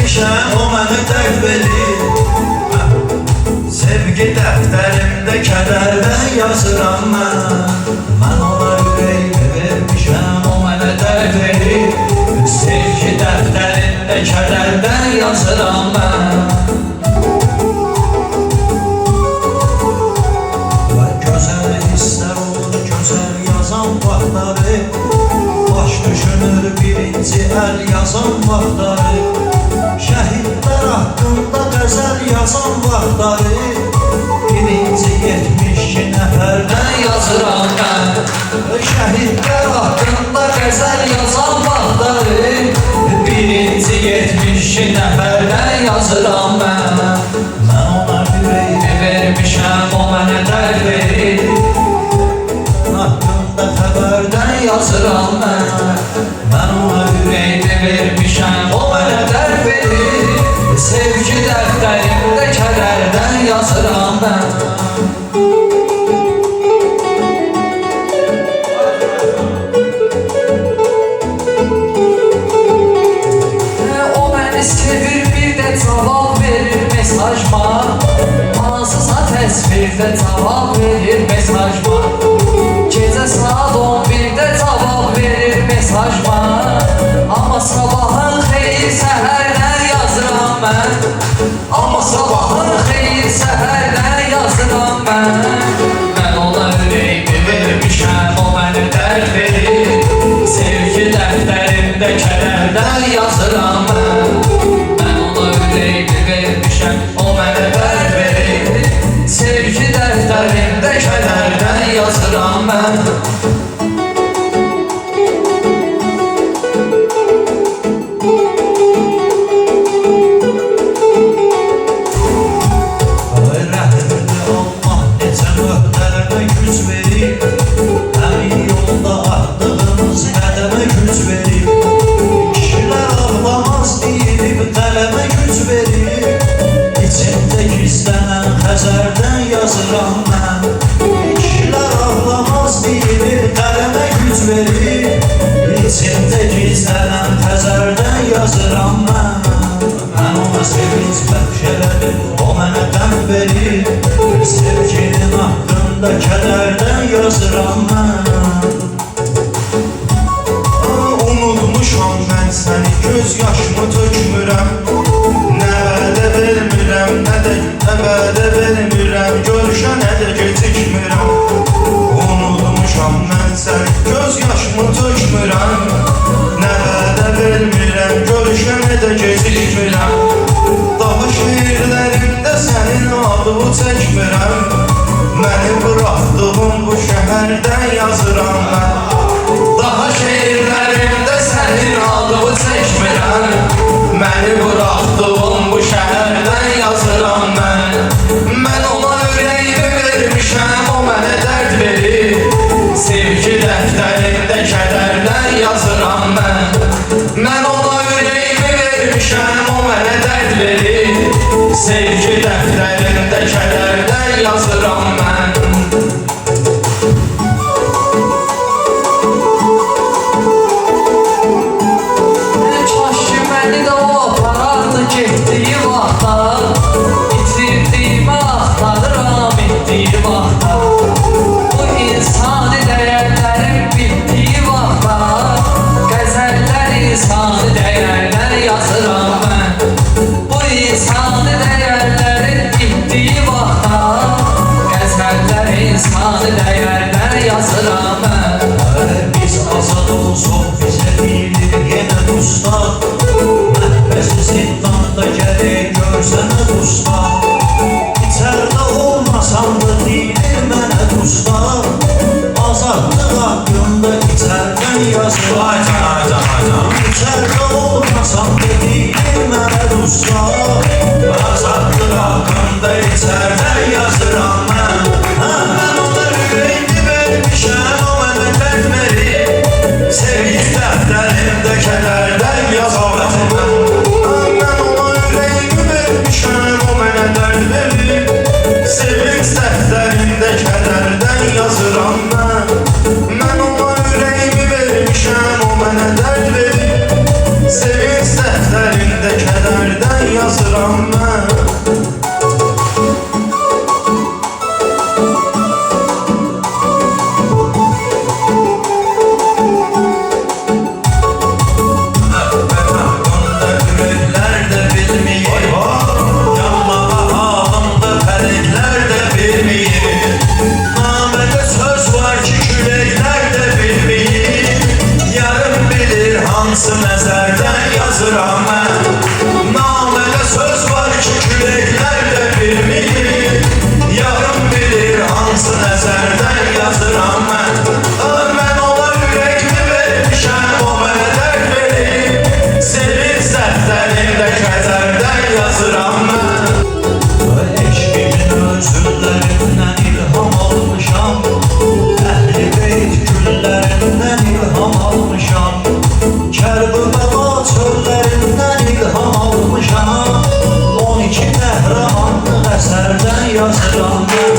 vermişəm, o mənə dərd verir. Sevgi dəftərimdə kədərdən yazıram mən ona ürəyimi vermişəm, o mənə dərd verir. Sevgi dəftərimdə kədərdən yazıram mən. Və gözəl hisslər olur, gözəl yazan vaxtları, baş düşünür birinci əl yazan vaxtları, şəhidlər haqqında qəzəl yazan vaxtları, birinci 72 nəfərdən yazıram mən. Şəhidlər haqqında qəzəl yazan vaxtları, birinci 72 nəfərdən yazıram mən. Mən ona ürəyimi vermişəm, o mənə dərd verir. Haqqında xəbərdən yazıram mən. Mən ona ürəyimi vermişəm, o mənə dərd verir. Sevgi dəftərimdə kədərdən yazıram mən. O məni sevir, bir də cavab verir mesajma. Hansısa təsvirdə cavab verir mesajma. Gecə saat 11-də cavab verir mesajma. Amma sabahın xeyir səhərdən yazıram mən. Amma sabahın xeyir səhərdən yazıram mən. Mən ona ürəyimi vermişəm, o mənə dərd verir. Sevgi dəftərimdə kədərdən yazıram mən. Mən ona ürəyimi vermişəm, o mənə dərd verir. Sevgi dəftərimdə kədərdən yazıram mən. Yazıram mən. Kişilər ağlamaz deyir, qələmə güc verir. İçimdə gizlənən xəzərdən yazıram mən. Mən ona sevinç bəxş elədim, o mənə qəm verir. Sevginin haqqında kədərdən yazıram mən. Unutmuşam mən səni, göz yaşımı tökmürəm. Nə vədə vermirəm, nə də əbədə vermirəm, görüşənə də gecikmirəm. Unutmuşam mən səni, göz yaşımı tökmürəm. Nə vədə vermirəm, görüşənə də gecikmirəm. Daha şeirlərimdə sənin adını çəkmirəm. Məni bıraxdığım bu şəhərdən yazıram mən. Daha şeirlərimdə sənin adını çəkmirəm. Məni bıraxdığım bu şəhərdən yazıram mən. Mən ona ürəyimi vermişəm, o mənə dərd verir. Sevgi dəftərimdə kədərdən yazıram mən. Mən ona ürəyimi vermişəm, o mənə dərd verir. Sevgi dəftərimdə kədərdən yazıram mən. Getdiyi vaxtda, itirdiyimi axtarıram etdiyi vaxtda. Bu insani dəyərlərin bitdiyi vaxtda, qəzəllər insani dəyərlər yazıram mən. Bu insani dəyərlərin bitdiyi vaxtda, kədərdən yazıram mən. Eşqimin özüllerinden ilham almışam, Əhl-i beyt güllərindən ilham almışam, Kərbəla çöllerinden ilham almışam, 12 qəhrəmanlıq əsərdən yazıram mən.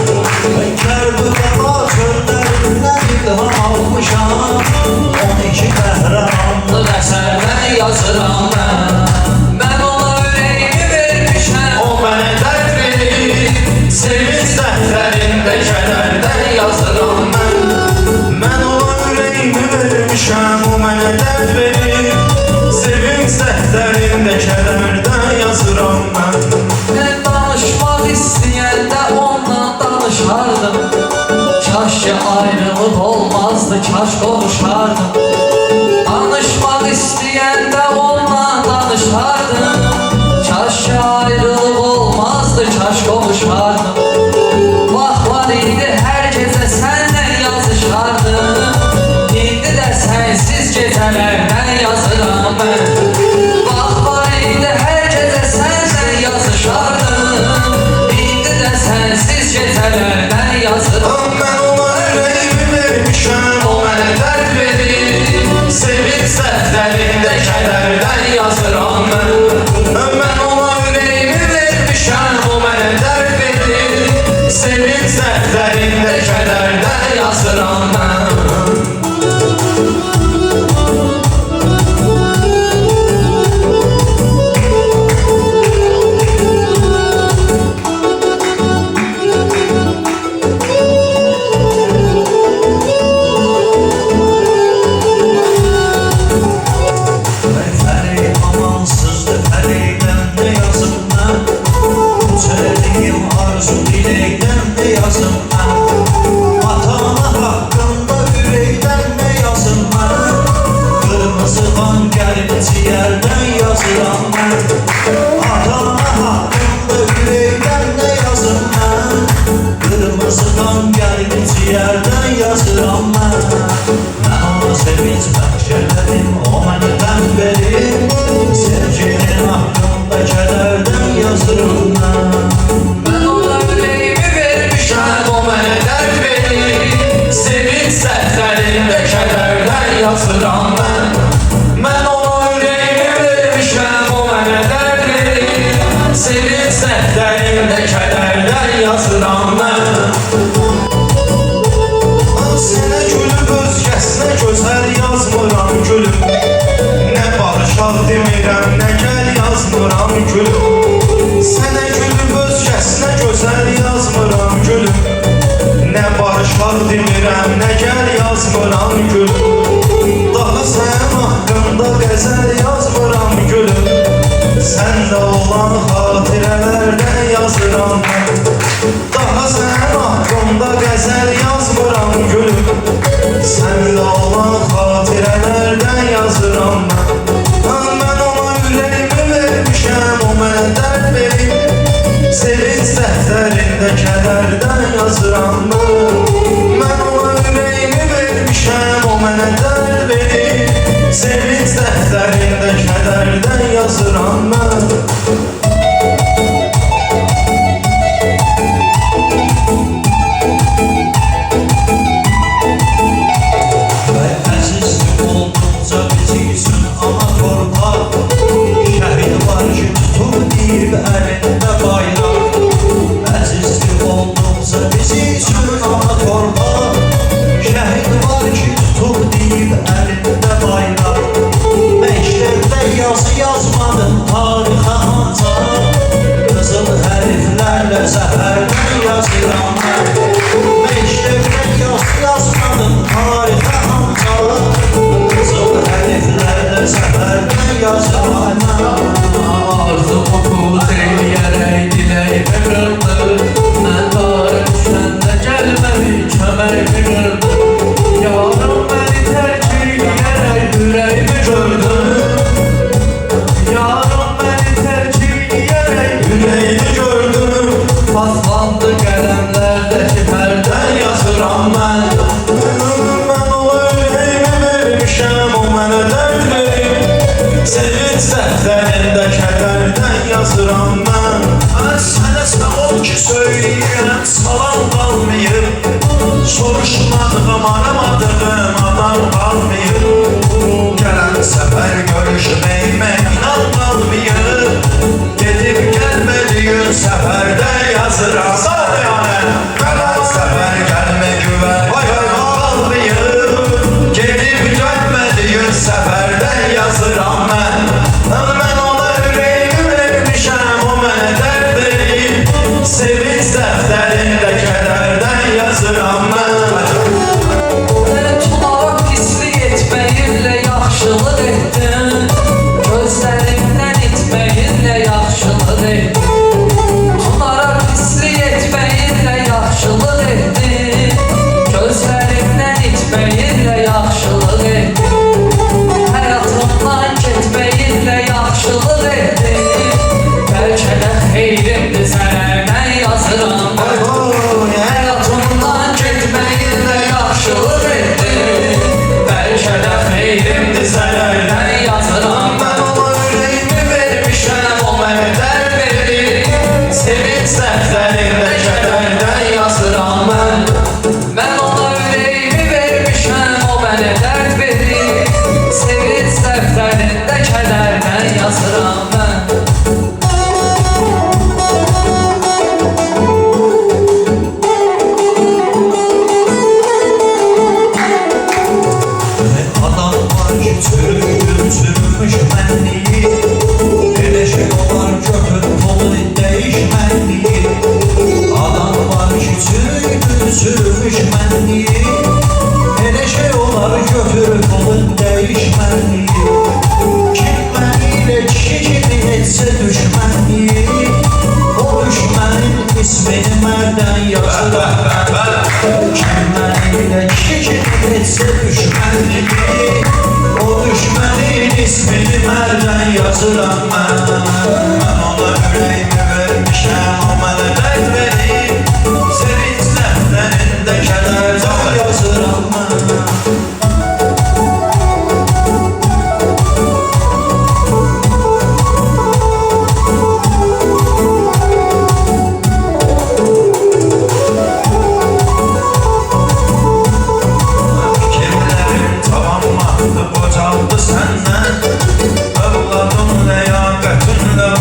Kərbəla çöllerinden ilham almışam, 12 qəhrəmanlıq əsərdən yazıram mən. Mən ona ürəyimi vermişəm, O mənə dərd verir, sevinç dəftərində kədərdən yazıram mən. Mən ona ürəyimi vermişəm, o mənə dərd verir, sevinç dəftərində kədərdən yazıram mən. Mən danışmaq istəyəndə onunla danışardım, Kaş ki ayrılıq olmazdı, kaş konuşardım. Danışmaq istəyəndə onunla danışardım, Kaş ki ayrılıq olmazdı, kaş konuşardım. Vaxtlar idi hər gecə sənlə yazışardım, İndi də sənsiz gecələrdən yazıram mən. Vaxtlar idi hər gecə sənlə yazışardım, İndi də sənsiz gecələrdən yazıram. Mən ona ürəyimi vermişəm, o mənə dərd verir, sevinç dəftərində kədərdən yazıram mən. Mən ona ürəyimi vermişəm, o mənə dərd verir, sevinç dəftərində kədərdən yazıram mən. Fəli amansızdı, fəliydən də yazım mən, Söylədiyim arzu diləkdən də yazım mən, Ata-ana haqqında ürəkdən də yazım mən, Qırmızı qan gəlib ciyərdən yazıram mən. Ata-ana haqqında ürəkdən də yazım mən, Qırmızı qan gəlib ciyərdən yazıram mən. Mən ona sevinç bəxş elədim, o mənə qəm verir, Sevginin haqqında kədərdən yazıram mən. Mən ona ürəyimi vermişəm, O mənə dərd verir, sevinç dəftərində kədərdən yazıram mən. Mən ona ürəyimi vermişəm, o mənə dərd verir, sevinç dəftərində kədərdən yazıram mən. Sənə gülüb özgəsinə gözəl yazmıram gülüm, Nə barışaq demirəm, nə gəl yazmıram gülüm. Sənə gülüb özgəsinə gözəl yazmıram gülüm, Nə barışaq demirəm, nə gəl yazmıram gülüm. Daha sənin haqqında qəzəl yazmıram gülüm, Səndə olan xatirələrdən yazıram mən. Daha sənin haqqında yazıram mən. Mən ona ürəyimi vermişəm, o mənə dərd verir. Sevinç dəftərində kədərdən yazıram mən.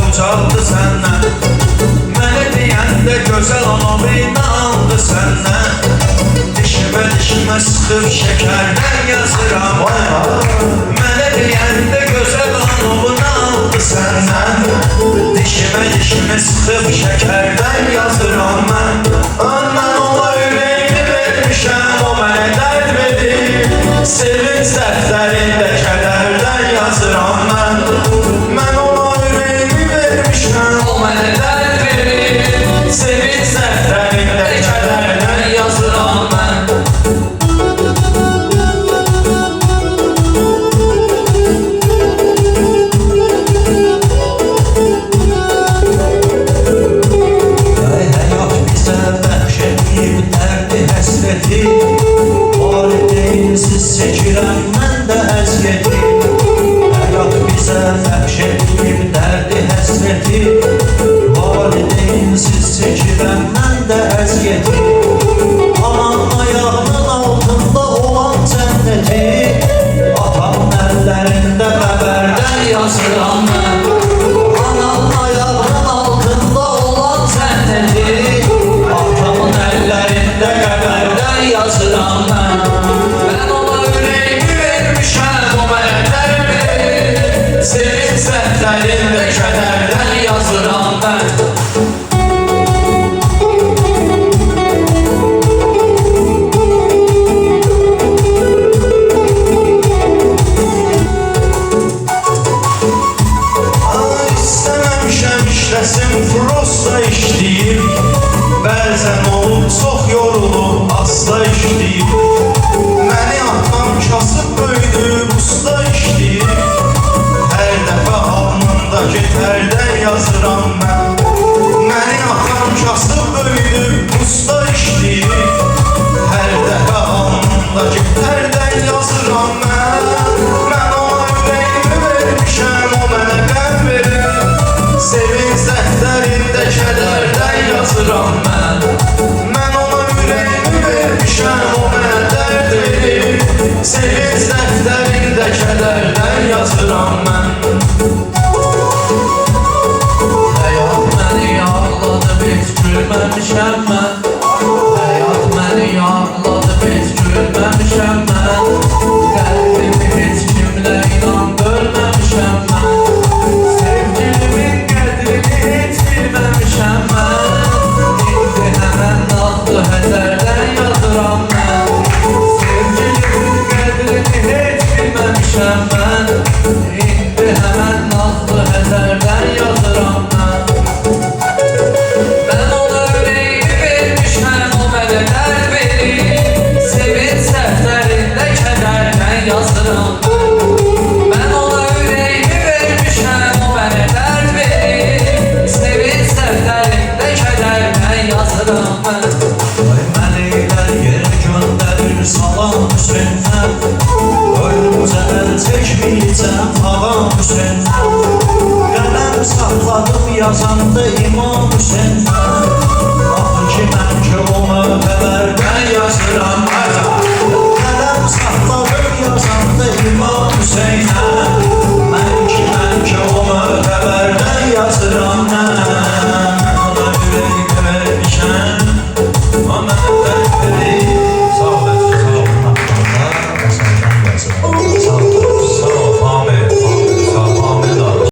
Ucaldı səndən. Mənə deyəndə gözəl anamıyla aldı səndən. Dişimə sıxıb şəkərdən yazıram mən. Mənə deyəndə gözəl anamıyla aldı səndən. Dişimə sıxıb şəkərdən yazıram mən. Mən ona ürəyimi vermişəm, o mənə dərd verir. Sevinç dəftərində kədərdən yazıram mən. Mən ona o mənə dərd verir. Sevinç dəftərində kədərdən yazıram mən. Həyat bizə bəxş edib dərdi həsrəti. Valideynsiz çəkirəm mən də əziyyəti. Həyat bizə bəxş edib dərdi həsrəti. Valideynsiz çəkirəm mən də əziyyəti. Anam ayağının altında olan cənnəti. Atamın əllərində qəbərdən yazıram mən. Anam ayağının altında olan cənnəti. Atamın əllərində qəbərdən yazıram mən. Mən ona ürəyimi vermişəm, o mənə dərd verir. Sevinç dəftərində kədərdən yazıram mən. İstəməmişəm işləsin, prosta işləyib. Bəzən olub çox yorulub, asla işləyib. Məni atam kasıb böyüdüb, usta işləyib. Hər dəfə alnımdakı tərdən yazıram mən. Məni atam kasıb böyüdüb, usta işləyib. Hər dəfə alnımdakı tərdən yazıram mən. Mən ona ürəyimi vermişəm, o mənə qəm verir. Sevinç dəftərində kədərdən yazıram mən. Mən ona ürəyimi vermişəm, o mənə dərd verir. Sevinç dəftərində kədərdən yazıram mən. Həyat məni ağladıb, heç gülməmişəm mən. Həyat məni ağladıb, heç gülməmişəm mən. Qəlbimi heç kimlə inan bölməmişəm mən. Sevgilimin qədrini heç bilməmişəm mən. İndi həmən nazlı həzərdən yazıram mən. Sevgilimin qədrini heç bilməmişəm mən. İndi həmən nazlı həzərdən yazıram mən. Mən ona ürəyimi vermişəm, o mənə dərd verir. Sevinç dəftərində kədərdən yazıram mən. Mən ona ürəyimi vermişəm, o mənə dərd verir. Sevinç dəftərində kədərdən yazıram mən. Mələklər yerə göndərir salam Hüseynəm. Ölümcə əl çəkməyəcəm ağam Hüseynəm. Qələm saxladım yazanda İmam Hüseynəm.